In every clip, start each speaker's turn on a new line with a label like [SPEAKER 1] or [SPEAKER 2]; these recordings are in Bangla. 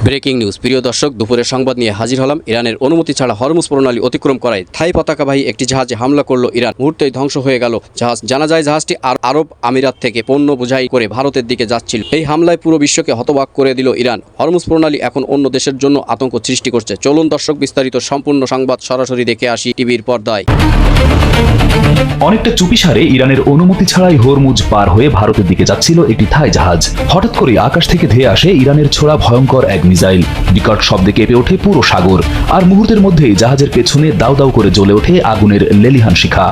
[SPEAKER 1] Breaking news. প্রিয় দর্শক, দুপুরের সংবাদ নিয়ে হাজির হলাম। ইরানের অনুমতি ছাড়া হরমুজ প্রণালী অতিক্রম করায় থাই পতাকাবাহী একটি জাহাজে হামলা করলো ইরান। মুহূর্তেই ধ্বংস হয়ে গেল জাহাজ। জানা যায় জাহাজটি আরব আমিরাত থেকে পণ্য বোঝাই করে ভারতের দিকে যাচ্ছিল। এই হামলায় পুরো বিশ্বকে হতবাক করে দিল ইরান। হরমুজ প্রণালী এখন অন্য দেশের জন্য আতঙ্ক সৃষ্টি করছে। চলুন দর্শক, বিস্তারিত সম্পূর্ণ সংবাদ সরাসরি দেখে আসি টিভির পর্দায়।
[SPEAKER 2] অনেকটা চুপিসারে ইরানের অনুমতি ছাড়াই হরমুজ পার হয়ে ভারতের দিকে যাচ্ছিল একটি থাই জাহাজ। হঠাৎ করে আকাশ থেকে ধেয়ে আসে ইরানের ছোড়া ভয়ঙ্কর এক মিসাইল। বিকট শব্দে কেঁপে ওঠে পুরো সাগর, আর মুহূর্তের মধ্যেই জাহাজের পেছনে দাউ দাউ করে জ্বলে ওঠে আগুনের লেলিহান শিখা।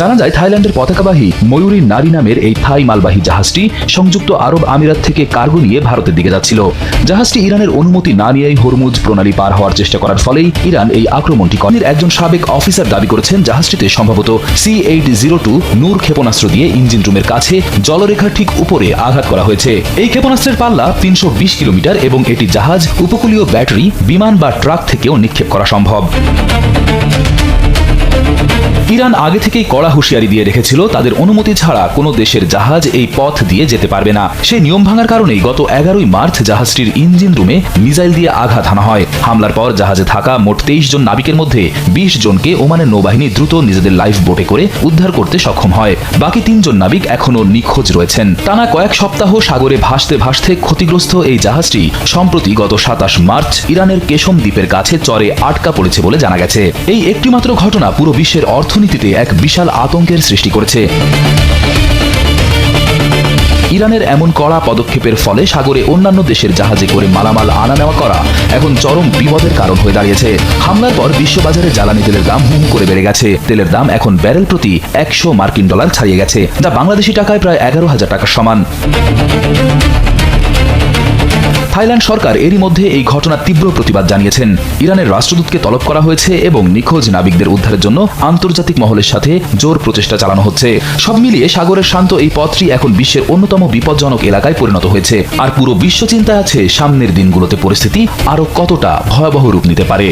[SPEAKER 2] জানা যায় থাইল্যান্ডের পতাকাবাহী ময়ূরী নারী নামের এই থাই মালবাহী জাহাজটি সংযুক্ত আরব আমিরাত থেকে কার্গো নিয়ে ভারতের দিকে যাচ্ছিল। জাহাজটি ইরানের অনুমতি না নিয়েই হরমুজ প্রণালী পার হওয়ার চেষ্টা করার ফলেই ইরান এই আক্রমণটি করে। একজন সাবেক অফিসার দাবি করেছেন জাহাজটিতে সম্ভবত C-802 নূর ক্ষেপণাস্ত্র দিয়ে ইঞ্জিন রুমের কাছে জলরেখার ঠিক উপরে আঘাত করা হয়েছে। এই ক্ষেপণাস্ত্রের পাল্লা 320 কিলোমিটার এবং এটি জাহাজ, উপকূলীয় ব্যাটারি, বিমান বা ট্রাক থেকেও নিক্ষেপ করা সম্ভব। ইরান আগে থেকেই কড়া হুঁশিয়ারি দিয়ে রেখেছিল তাদের অনুমতি ছাড়া কোনো দেশের জাহাজ এই পথ দিয়ে যেতে পারবে না। সেই নিয়ম ভাঙার কারণেই গত 11 মার্চ জাহাজটির ইঞ্জিন রুমে মিসাইল দিয়ে আঘাত হানা হয়। হামলার পর জাহাজে থাকা মোট 23 জন নাবিকের মধ্যে 20 জনকে ওমানের নৌবাহিনী দ্রুত নিজেদের লাইফ বোটে করে উদ্ধার করতে সক্ষম হয়। বাকি 3 জন নাবিক এখনও নিখোঁজ রয়েছেন। টানা কয়েক সপ্তাহ সাগরে ভাসতে ভাসতে ক্ষতিগ্রস্ত এই জাহাজটি সম্প্রতি গত 27 মার্চ ইরানের কেশম দ্বীপের কাছে চরে আটকা পড়েছে বলে জানা গেছে। এই একটিমাত্র ঘটনা পুরো বিশ্বের অর্থনীতিতে এক বিশাল আতঙ্কের সৃষ্টি করেছে। ইরানের এমন কড়া পদক্ষেপের ফলে সাগরে অন্যান্য দেশের জাহাজে করে মালামাল আনা নেওয়া করা এখন চরম বিপদের কারণ হয়ে দাঁড়িয়েছে। হামলার পর বিশ্ববাজারে জ্বালানি তেলের দাম হুম করে বেড়ে গেছে। তেলের দাম এখন ব্যারেল প্রতি $100 ছাড়িয়ে গেছে, যা বাংলাদেশি টাকায় প্রায় 11,000 টাকার সমান। থাইল্যান্ড সরকার এরই মধ্যে এই ঘটনার তীব্র প্রতিবাদ জানিয়েছেন। ইরানের রাষ্ট্রদূতকে তলব করা হয়েছে এবং নিখোঁজ নাবিকদের উদ্ধারের জন্য আন্তর্জাতিক মহলের সাথে জোর প্রচেষ্টা চালানো হচ্ছে। সব মিলিয়ে সাগরের শান্ত এই পথটি এখন বিশ্বের অন্যতম বিপজ্জনক এলাকায় পরিণত হয়েছে। আর পুরো বিশ্ব চিন্তায় আছে সামনের দিনগুলোতে পরিস্থিতি আরো কতটা ভয়াবহ রূপ নিতে পারে।